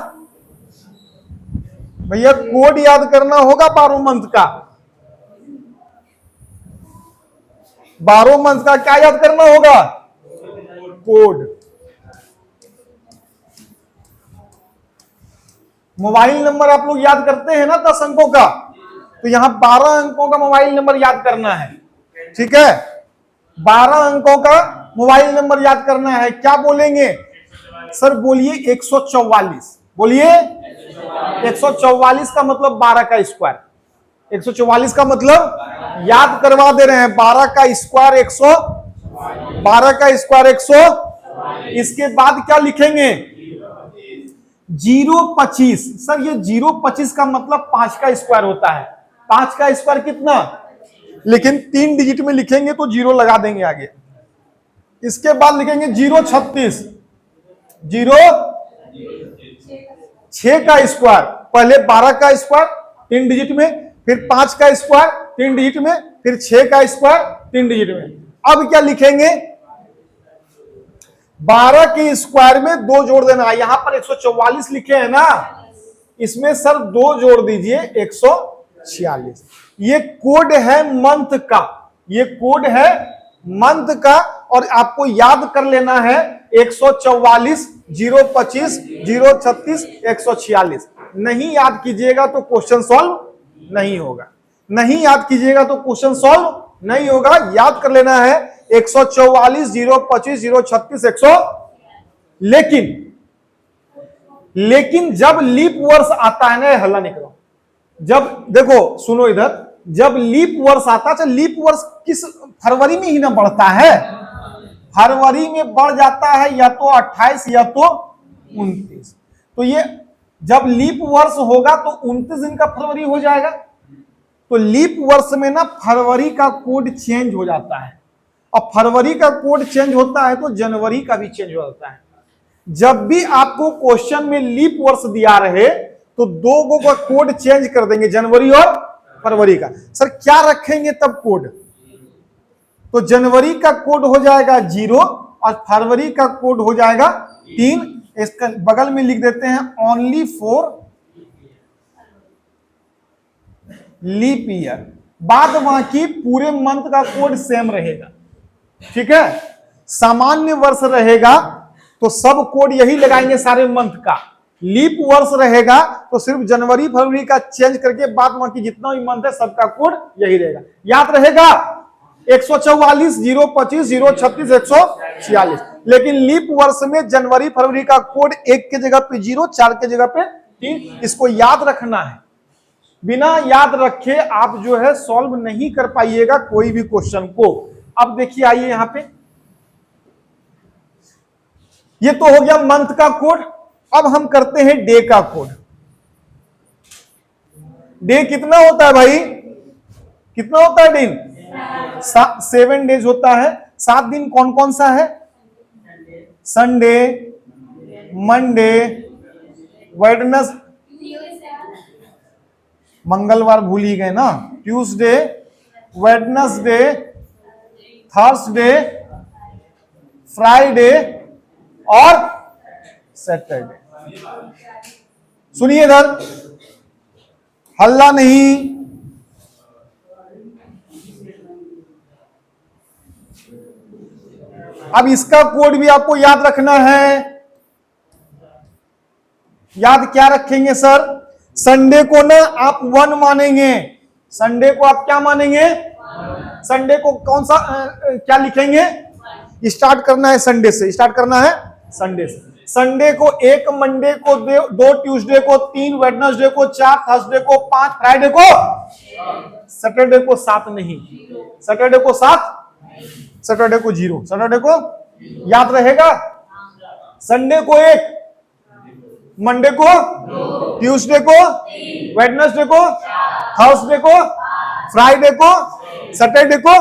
भैया? कोड याद करना होगा 12 मंथ का। 12 मंथ का क्या याद करना होगा? कोड। मोबाइल नंबर आप लोग याद करते हैं ना 10 अंकों का, तो यहां 12 अंकों का मोबाइल नंबर याद करना है। ठीक है, 12 अंकों का मोबाइल नंबर याद करना है। क्या बोलेंगे सर? बोलिए 144। बोलिए 144 का मतलब 12 का स्क्वायर। 144 का मतलब याद करवा दे रहे हैं, 12 का स्क्वायर 100, 12 का स्क्वायर 100। इसके बाद क्या लिखेंगे? 025। सर ये 025 का मतलब 5 का स्क्वायर होता है। 5 का स्क्वायर कितना? लेकिन 3 डिजिट में लिखेंगे तो 0 लगा देंगे आगे। इसके बाद लिखेंगे 036, 6 का स्क्वायर। पहले 12 का स्क्वायर 3 डिजिट में, फिर 5 का स्क्वायर 3 डिजिट में, फिर 6 का स्क्वायर 3 डिजिट में। अब क्या लिखेंगे? 12 के स्क्वायर में 2 जोड़ देना है। यहां पर 144 लिखे हैं ना, इसमें सर 2 जोड़ दीजिए 146। ये कोड है मंथ का, ये कोड है मंथ का। और आपको याद कर लेना है 144, 025, 036, 146। नहीं याद कीजिएगा तो क्वेश्चन सॉल्व नहीं होगा। नहीं याद कीजिएगा तो क्वेश्चन सॉल्व नहीं होगा। याद कर लेना है 144, 025, 036, 100। लेकिन जब लीप वर्ष आता है ना, हल्ला नहीं करो, जब देखो सुनो इधर, जब लीप वर्ष आता है, लीप वर्ष किस फरवरी में ही ना बढ़ता है? फरवरी में बढ़ जाता है या तो 28 या तो 29। तो ये जब लीप वर्ष होगा तो 29 दिन का फरवरी हो जाएगा। तो लीप वर्ष में ना फरवरी का कोड चेंज हो जाता है। अब फरवरी का कोड चेंज होता है तो जनवरी का भी चेंज हो जाता है। जब भी आपको क्वेश्चन में लीप वर्ष दिया रहे तो 2 का कोड चेंज कर देंगे, जनवरी और फरवरी का। सर क्या रखेंगे तब कोड? तो जनवरी का कोड हो जाएगा 0 और फरवरी का कोड हो जाएगा 3। इसका बगल में लिख देते हैं ओनली फॉर लीप ईयर। बाद बाकी पूरे मंथ का कोड सेम रहेगा। ठीक है, सामान्य वर्ष रहेगा तो सब कोड यही लगाएंगे सारे मंथ का। लीप वर्ष रहेगा तो सिर्फ जनवरी फरवरी का चेंज करके बाद बाकी जितना भी मंथ है सबका कोड यही रहेगा। याद रहेगा 144, 025, 036, 146। लेकिन लीप वर्ष में जनवरी फरवरी का कोड 1 के जगह पे 0, 4 के जगह पे 3। इसको याद रखना है। बिना याद रखे आप जो है सॉल्व नहीं कर पाइएगा कोई भी क्वेश्चन को। अब देखिए आइए यहां पे, ये तो हो गया मंथ का कोड। अब हम करते हैं डे का कोड। डे कितना होता है भाई? कितना होता है दिन? 7 डेज होता है। 7 दिन कौन कौन सा है? संडे, मंडे, वेडनेस, मंगलवार भूल ही गए ना, ट्यूसडे, वेडनेसडे, थर्सडे, फ्राइडे और सैटरडे। सुनिए इधर, हल्ला नहीं। अब इसका कोड भी आपको याद रखना है। याद क्या रखेंगे सर? संडे को ना आप 1 मानेंगे। संडे को आप क्या मानेंगे? संडे को कौन सा क्या लिखेंगे? स्टार्ट करना है संडे से, स्टार्ट करना है संडे से। संडे को 1, मंडे को 2, ट्यूसडे को 3, वेडनेसडे को 4, थर्सडे को 5, फ्राइडे को, सैटरडे को 7 नहीं, सैटरडे को 7, सैटरडे को 0, सैटरडे को याद रहेगा। संडे को 1, मंडे को, ट्यूसडे को, वेडनेसडे को, थर्सडे को, फ्राइडे को, सैटरडे को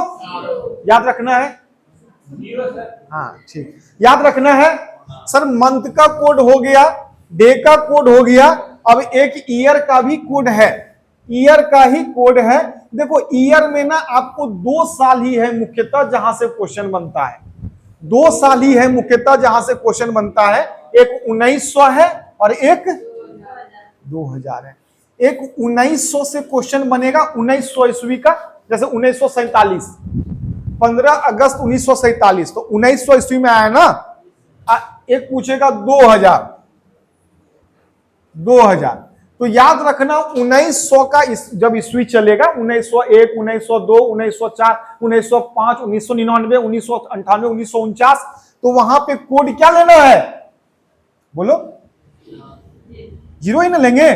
याद रखना है। हाँ ठीक, याद रखना है। सर मंथ का कोड हो गया, डे का कोड हो गया, अब एक ईयर का भी कोड है। ईयर का ही कोड है। देखो ईयर में ना आपको 2 साल ही है मुख्यतः जहां से क्वेश्चन बनता है, 2 साल ही है मुख्यतः जहां से क्वेश्चन बनता है। एक 1900 है और एक 2000 है। एक 1900 से क्वेश्चन बनेगा 1900 ईस्वी का, जैसे 1947, 15 अगस्त 1947, तो 1900 ईस्वी में आया ना। एक पूछेगा 2000, तो याद रखना 1900 का जब ईस्वी चलेगा, 1901, 1902, 1904, 1905, 1999, 1998, 1949, तो वहां पे कोड क्या लेना है, बोलो, 0 ही ना लेंगे।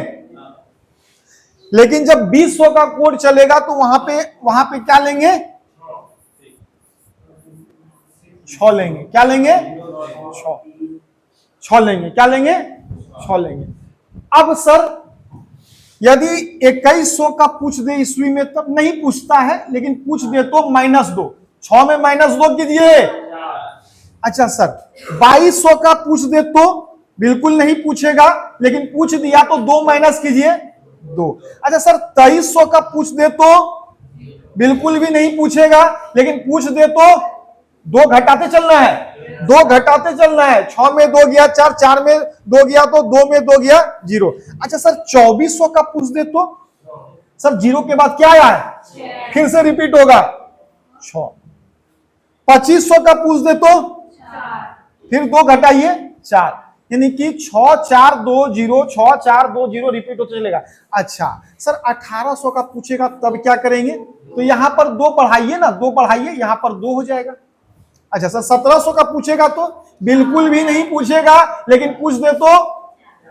लेकिन जब 2000 का कोड चलेगा तो वहां पे क्या लेंगे, 6 लेंगे। क्या लेंगे, 6 लेंगे। क्या लेंगे, 6 लेंगे। अब सर यदि 2100 का पूछ दे ईस्वी में तब नहीं पूछता है, लेकिन पूछ दे तो -2, 6 में -2 कीजिए। अच्छा सर 2200 का पूछ दे तो बिल्कुल नहीं पूछेगा, लेकिन पूछ दिया तो 2 माइनस कीजिए 2। अच्छा सर 2300 का पूछ दे तो बिल्कुल भी नहीं पूछेगा, लेकिन पूछ दे तो 2 घटाते चलना है, 2 घटाते चलना है। 6 में 2 गया 4, 4 में 2 गया तो 2 में 2 गया 0। अच्छा सर 2400 का पूछ दे तो सर 0 के बाद क्या आया है, फिर से रिपीट होगा 6। 2500 का पूछ दे तो फिर 2 घटाइए 4, यानी कि 6 4 2 0, 6 4 2 0 रिपीट होता चलेगा। अच्छा सर 1800 का पूछेगा तब क्या करेंगे, तो यहां पर 2 बढ़ाइए ना, 2 बढ़ाइए, यहां पर 2 हो जाएगा। अच्छा सर 1700 का पूछेगा तो बिल्कुल भी नहीं पूछेगा, लेकिन पूछ दे तो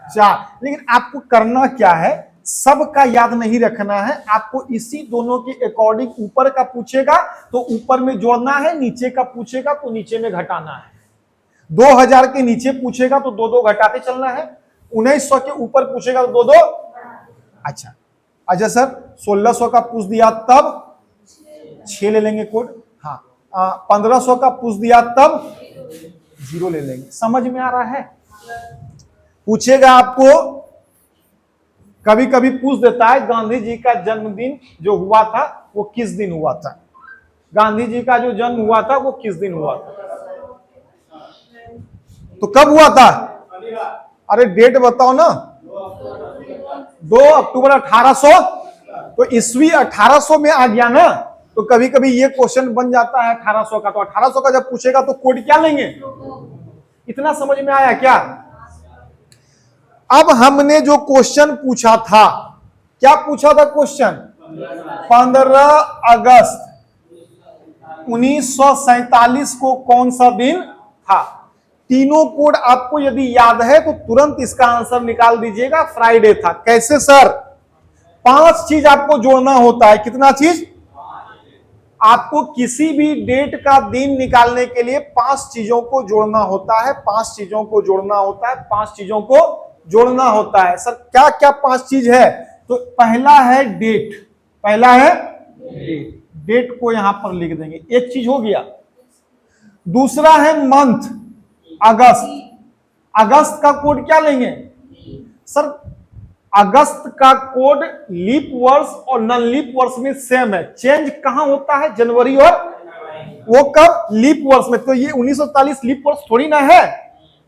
4। लेकिन आपको करना क्या है, सबका याद नहीं रखना है, आपको इसी दोनों के अकॉर्डिंग ऊपर का पूछेगा तो ऊपर में जोड़ना है, नीचे का पूछेगा तो नीचे में घटाना है। 2000 के नीचे पूछेगा तो 2 2 घटाते चलना है, 1900 के ऊपर पूछेगा तो 2 2। अच्छा सर 1600 का पूछ दिया तब 6 ले लेंगे कोड। हाँ 1500 का पूछ दिया तब 0 ले लेंगे। समझ में आ रहा है। पूछेगा आपको, कभी कभी पूछ देता है गांधी जी का जन्मदिन जो हुआ था वो किस दिन हुआ था, गांधी जी का जो जन्म हुआ था वो किस दिन हुआ था, तो कब हुआ था, अरे डेट बताओ ना, 2 अक्टूबर 1800, तो ईस्वी 1800 में आ गया ना, तो कभी कभी ये क्वेश्चन बन जाता है 1800 का, तो 1800 का जब पूछेगा तो कोड क्या लेंगे। इतना समझ में आया क्या। अब हमने जो क्वेश्चन पूछा था, क्या पूछा था क्वेश्चन, 15 अगस्त 1947 को कौन सा दिन था। तीनों कोड आपको यदि याद है तो तुरंत इसका आंसर निकाल दीजिएगा, फ्राइडे था। कैसे सर, 5 चीज आपको जोड़ना होता है। कितना चीज, आपको किसी भी डेट का दिन निकालने के लिए 5 चीजों को जोड़ना होता है, 5 चीजों को जोड़ना होता है, 5 चीजों को जोड़ना होता है। सर क्या क्या 5 चीज है, तो पहला है डेट, पहला है डेट, डेट को यहां पर लिख देंगे, एक चीज हो गया। दूसरा है मंथ, अगस्त, अगस्त का कोड क्या लेंगे सर, अगस्त का कोड लीप वर्ष और नॉन लीप वर्ष में सेम है, चेंज कहां होता है, जनवरी और वो कब, लीप वर्ष में। तो ये 1947 लीप वर्ष थोड़ी ना है,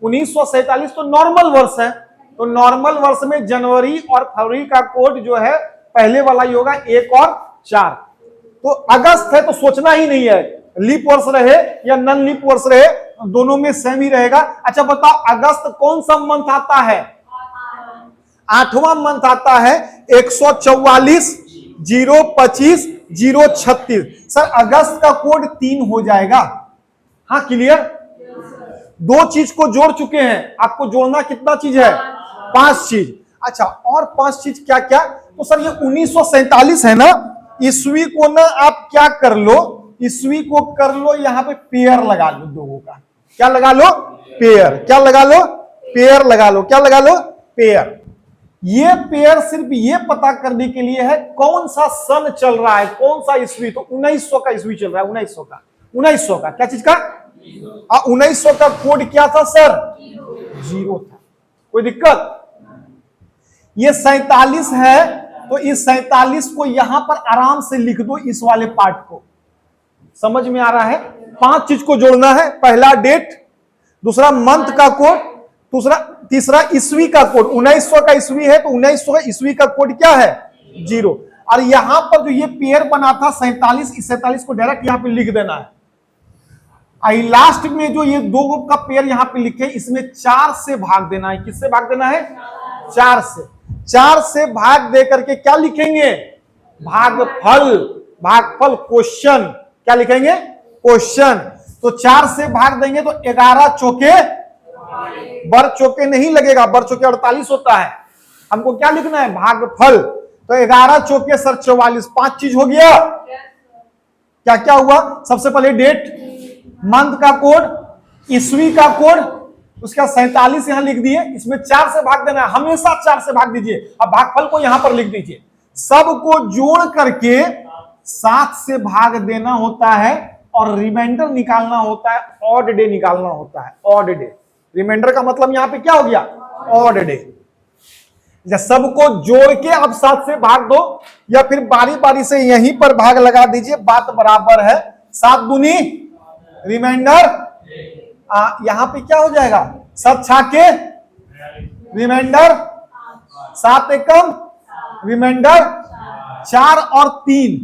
1947 तो नॉर्मल वर्ष है, तो नॉर्मल वर्ष में जनवरी और फरवरी का कोड जो है पहले वाला ही होगा, 1 और 4। तो अगस्त है तो सोचना ही नहीं है, लीप वर्ष रहे या नॉन लीप वर्ष रहे दोनों में सेम ही रहेगा। अच्छा बताओ अगस्त कौन सा मंथ आता है, 8वां मंथ आता है, 144 025 036। सर अगस्त का कोड 3 हो जाएगा। हाँ क्लियर, 2 चीज को जोड़ चुके हैं, आपको जोड़ना कितना चीज है, 5 चीज। अच्छा और 5 चीज क्या क्या, तो सर ये 1947 है ना, ईस्वी को ना आप क्या कर लो, ईस्वी को कर लो यहां पे पेयर लगा लो दोनों का, क्या लगा लो, पेयर, क्या लगा लो, पेयर लगा लो, क्या लगा लो, पेयर। ये पेयर सिर्फ ये पता करने के लिए है कौन सा सन चल रहा है, कौन सा ईस्वी, तो 1900 का ईस्वी चल रहा है, 1900 का क्या चीज का, 1900 का कोड क्या था सर, 0 था। कोई दिक्कत, ये 47 है तो इस 47 को यहां पर आराम से लिख दो, इस वाले पार्ट को। समझ में आ रहा है? 5 चीज को जोड़ना है। पहला डेट, दूसरा मंथ का कोड, तीसरा ईस्वी का कोड। 1900 का ईस्वी है तो 1900 का ईस्वी का कोड क्या है? 0। और यहां पर जो ये पेयर बना था 47, इस 47 को डायरेक्ट यहां पे लिख देना है। आई लास्ट में जो ये 2 का पेयर यहां पे लिखे, इसमें 4 से भाग देना है। किससे भाग देना है? 4 से। 4 से भाग दे करके क्या लिखेंगे? भागफल। भागफल क्वेश्चन। क्या लिखेंगे? क्वेश्चन। तो 4 से भाग देंगे तो 11 चौके, बर चौके नहीं लगेगा, बर चौके 48 होता है। हमको क्या लिखना है? भागफल। तो 11 चौके सर 44, 5 चीज हो गया। क्या क्या हुआ? सबसे पहले डेट, मंथ का कोड, ईस्वी का कोड, उसका 47 यहां लिख दिए। इसमें 4 से भाग देना है, हमेशा 4 से भाग दीजिए। अब भागफल को यहां पर लिख दीजिए। सबको जोड़ करके 7 से भाग देना होता है और रिमाइंडर निकालना होता है, ऑड डे निकालना होता है। ऑड डे, रिमाइंडर का मतलब यहां पे क्या हो गया? Odd day. सबको जोड़ के अब 7 से भाग दो, या फिर बारी बारी से यहीं पर भाग लगा दीजिए, बात बराबर है। 7 दूनी रिमाइंडर, यहां पे क्या हो जाएगा? 7 छाके रिमाइंडर, 7 एकम रिमाइंडर, 4 और 3,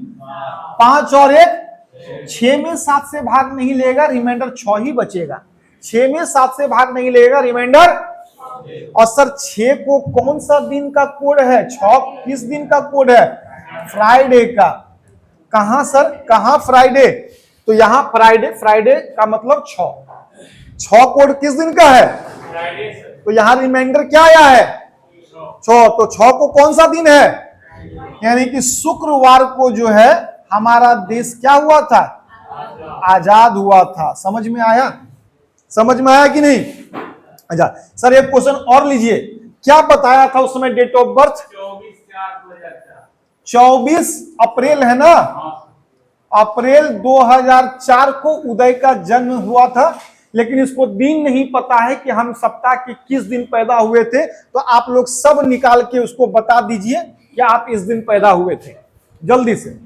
5 और 1, 6 में 7 से भाग नहीं लेगा, रिमाइंडर 6 ही बचेगा। 6 में 7 से भाग नहीं लेगा, रिमाइंडर। और सर 6 को कौन सा दिन का कोड है? 6 किस दिन का कोड है? फ्राइडे का। कहां सर? कहां फ्राइडे? तो यहां फ्राइडे, फ्राइडे का मतलब 6 कोड किस दिन का है? फ्राइडे। तो यहां रिमाइंडर क्या आया है? 6। तो 6 को कौन सा दिन है? यानी कि शुक्रवार को जो है हमारा देश क्या हुआ था? आजाद हुआ था। समझ में आया? समझ में आया कि नहीं? अच्छा सर एक क्वेश्चन और लीजिए। क्या बताया था उस समय डेट ऑफ बर्थ? 24 अप्रैल है ना? अप्रैल 2004 को उदय का जन्म हुआ था, लेकिन इसको दिन नहीं पता है कि हम सप्ताह के किस दिन पैदा हुए थे। तो आप लोग सब निकाल के उसको बता दीजिए कि आप इस दिन पैदा हुए थे। जल्दी से,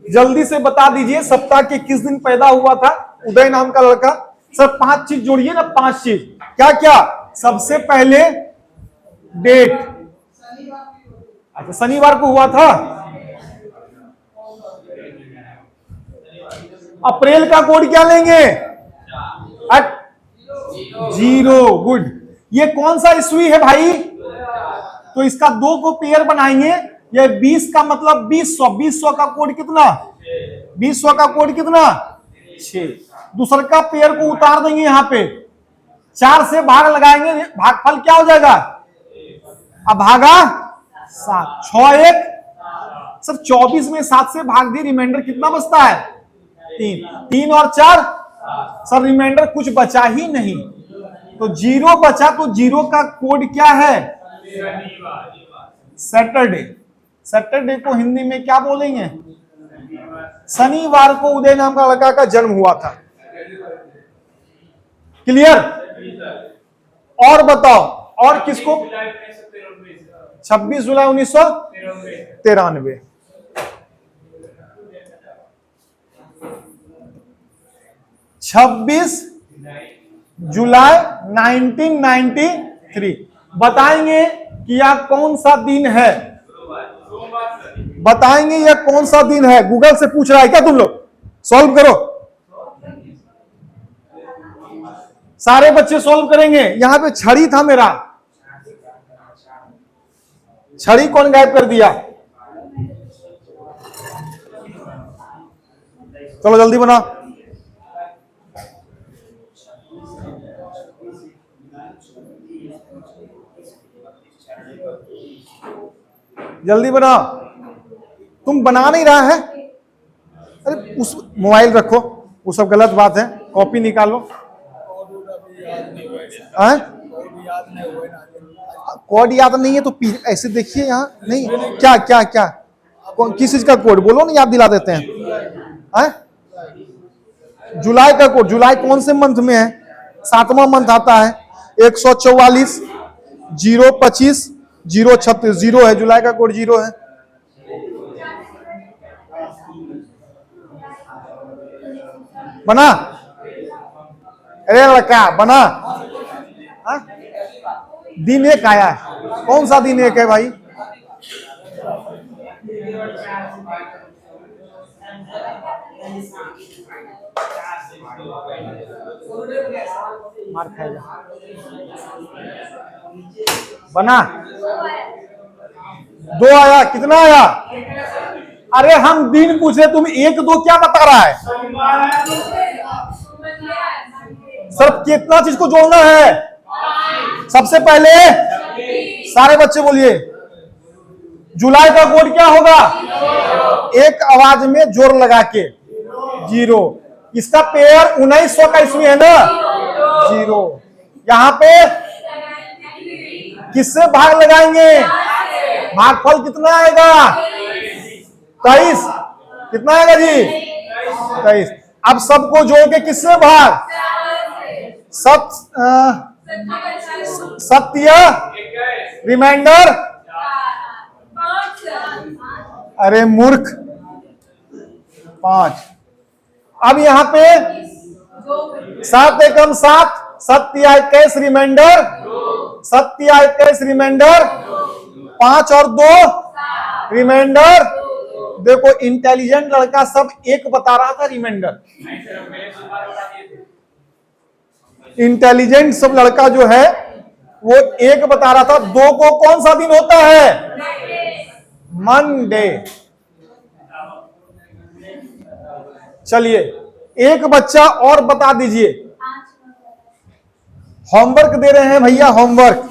जल्दी से बता दीजिए सप्ताह के किस दिन पैदा हुआ था उदय नाम का लड़का। सर 5 चीज जोड़िए ना, 5 चीज। क्या क्या? सबसे पहले डेट। अच्छा शनिवार को हुआ था। अप्रैल का कोड क्या लेंगे? 0। गुड। ये कौन सा ईस्वी है भाई? तो इसका 2 को पेयर बनाएंगे। ये 20 का मतलब 2000। 2000 का कोड कितना? 2000 का कोड कितना? 6। दूसर का पेयर को उतार देंगे यहां पे, 4 से भाग लगाएंगे, भागफल क्या हो जाएगा? अब भागा 7, 6 1। सर 24 में 7 से भाग दिए, रिमाइंडर कितना बचता है? 3। 3 और 4, सर रिमाइंडर कुछ बचा ही नहीं, तो 0 बचा। तो 0 का कोड क्या है? सैटरडे। सैटरडे को हिंदी में क्या बोलेंगे? शनिवार को उदय नाम का लड़का का जन्म हुआ था। क्लियर? और बताओ, और किसको? 26 जुलाई 1993। 26 जुलाई 1993। बताएंगे कि यह कौन सा दिन है? बताएंगे यह कौन सा दिन है? गूगल से पूछ रहा है क्या तुम लोग? सॉल्व करो, सारे बच्चे सॉल्व करेंगे। यहां पे छड़ी था मेरा, छड़ी कौन गायब कर दिया? चलो जल्दी बना। जल्दी बना। तुम बना नहीं रहा है? अरे उस मोबाइल रखो, वो सब गलत बात है। कॉपी निकालो। कोड याद नहीं है तो ऐसे देखिए यहाँ नहीं। क्या क्या क्या किस चीज का कोड बोलो ना, याद दिला देते हैं। जुलाई का कोड। जुलाई कौन से मंथ में है? 7वां मंथ आता है। 144 025 036 जीरो है, जुलाई का कोड 0 है। बना? अरे लड़का बना? हाँ? दिन एक आया है, कौन सा दिन एक है भाई? मार खाएगा। बना? 2 आया, कितना आया? अरे हम दिन पूछे, तुम 1 2 क्या बता रहा है? सर कितना चीज को जोड़ना है? सबसे पहले सारे बच्चे बोलिए, जुलाई का कोड क्या होगा? एक आवाज में जोर लगा के 0। इसका पेयर 1900 का इसमें है ना, 0। यहां पे किससे भाग लगाएंगे? भागफल कितना आएगा? 23। कितना आएगा जी? 23। अब सबको जोड़ के किससे भाग? सत्य रिमाइंडर। अरे मूर्ख, 5। अब यहां पे 7 एकम 7, सत्य 21 रिमाइंडर, सत्य 21 रिमाइंडर, 5 और 2 रिमाइंडर। देखो इंटेलिजेंट लड़का सब 1 बता रहा था रिमाइंडर। इंटेलिजेंट सब लड़का जो है वो 1 बता रहा था। 2 को कौन सा दिन होता है? मंडे। चलिए एक बच्चा और बता दीजिए। होमवर्क दे रहे हैं भैया, होमवर्क।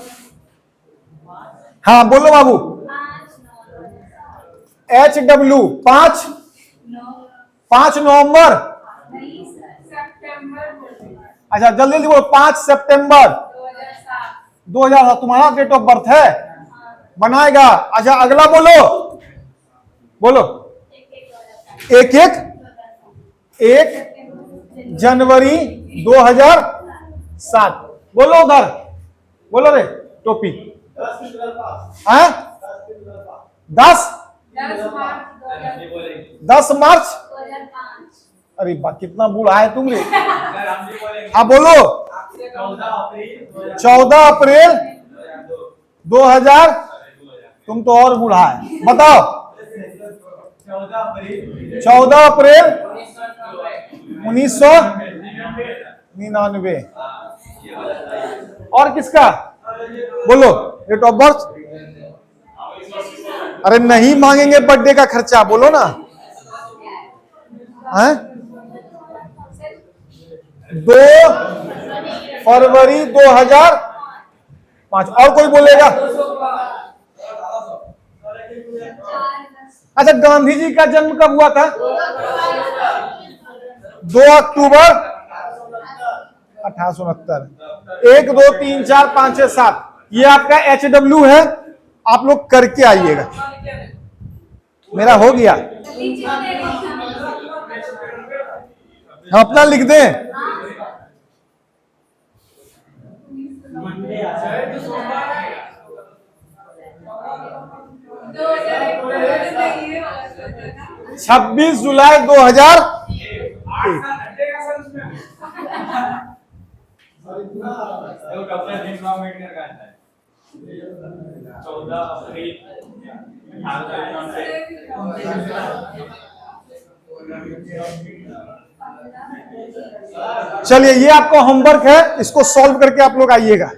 हाँ बोलो बाबू। HW 5 नवंबर। अच्छा जल्दी जल्दी बोलो। 5 सितंबर 2007 तुम्हारा डेट ऑफ बर्थ है, बनाएगा। अच्छा अगला बोलो, बोलो। 1 जनवरी 2007। बोलो उधर, बोलो रे टोपी। 10 मार्च। अरे कितना बूढ़ा है तुम रे। हाँ बोलो। 14 अप्रैल 2000। तुम तो और बूढ़ा है, बताओ। 14 अप्रैल 1999। और किसका बोलो डेट ऑफ बर्थ? अरे नहीं मांगेंगे बर्थडे का खर्चा, बोलो ना। हैं? 2 फरवरी 2005। और कोई बोलेगा? अच्छा गांधी जी का जन्म कब हुआ था? 2 अक्टूबर 1869। 1 2 3 4 5 6 7 ये आपका HW है। आप लोग करके आइएगा। मेरा हो गया, हम अपना लिख दें। छब्बीस जुलाई 2001। चलिए ये आपका होमवर्क है, इसको सॉल्व करके आप लोग आइएगा।